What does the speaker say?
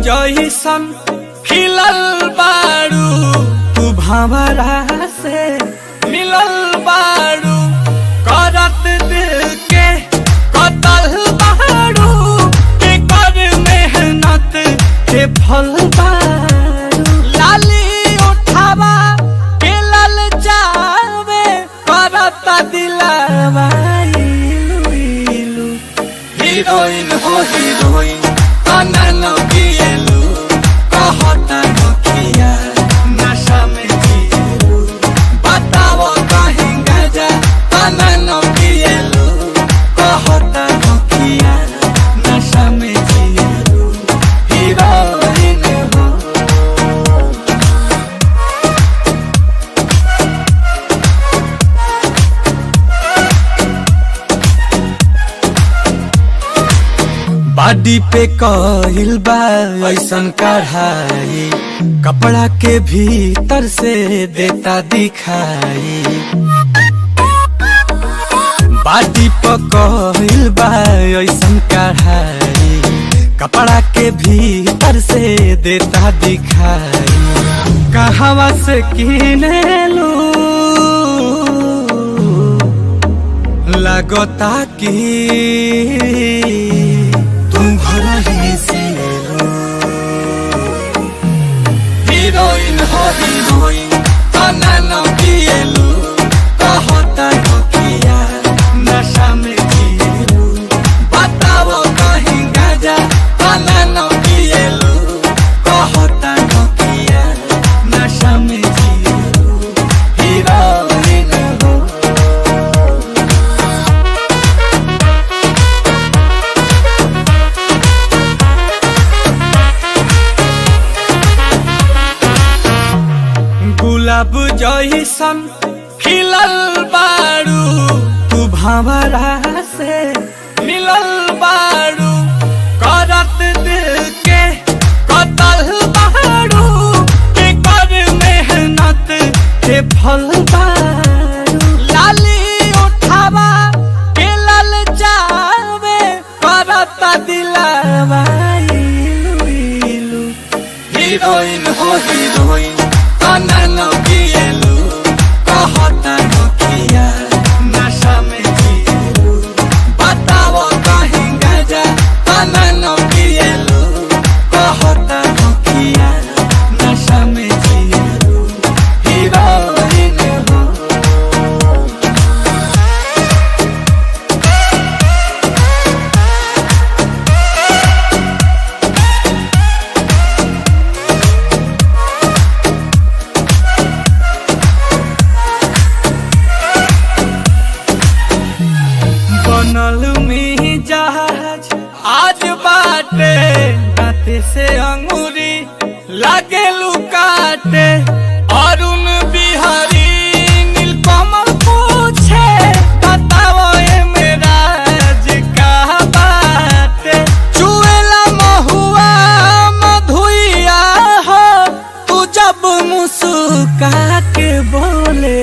जइसन खिलल बारू, तू भंवरा से मिलल बारू, करत दिल के कतल बारू, के कर मेहनत के फल बारू। लाली उठावा के लल जावे, करत दिलावा इलू इलू। हीरोइन हो हीरोइन तना गिएलू, कहता नखिया नशा में जिएलू। बताओ कहीं गजा तना गिएलू, कहता नखिया नशा में जिएलू। हीरोइन हो बॉडी पे कहिल बा ऐसन कढ़ाई, कपड़ा के भीतर से देता दिखाई। बॉडी पे कहिल बा ऐसन कढ़ाई, कपड़ा के भीतर से देता दिखाई। कहवा से किनेलू लगता कि हीरोइन हो हीरोइन तना गिएलू, कहता नखिया नशा में जिएलू। बताओ कहीं गजा तना गिएलू, कहता नखिया नशा में जिएलू। हीरोइन हो गुलाब जइसन खिलल बारू, तू भंवरा से मिलल बारू, करत दिल के कतल बारू, के कर मेहनत के फल बारू। लाली उठावा के लल जावे, करत दिलावा इलू इलू। हीरोइन हो हीरोइन तना गिएलू, कहता नखिया नशा में जिएलू। बताओ कहीं गजा तना गिएलू, कहता नखिया नशा में जिएलू। हीरोइन हो बनल में जहाज आज बाटे, दांते से अंगूरी लागे लुकाटे। अरुण बिहारी नीलकमल पूछे, बताओ ये मेरा का बाटे। चुएला महुआ मधुइया हो, तू जब मुस्कुरा के बोले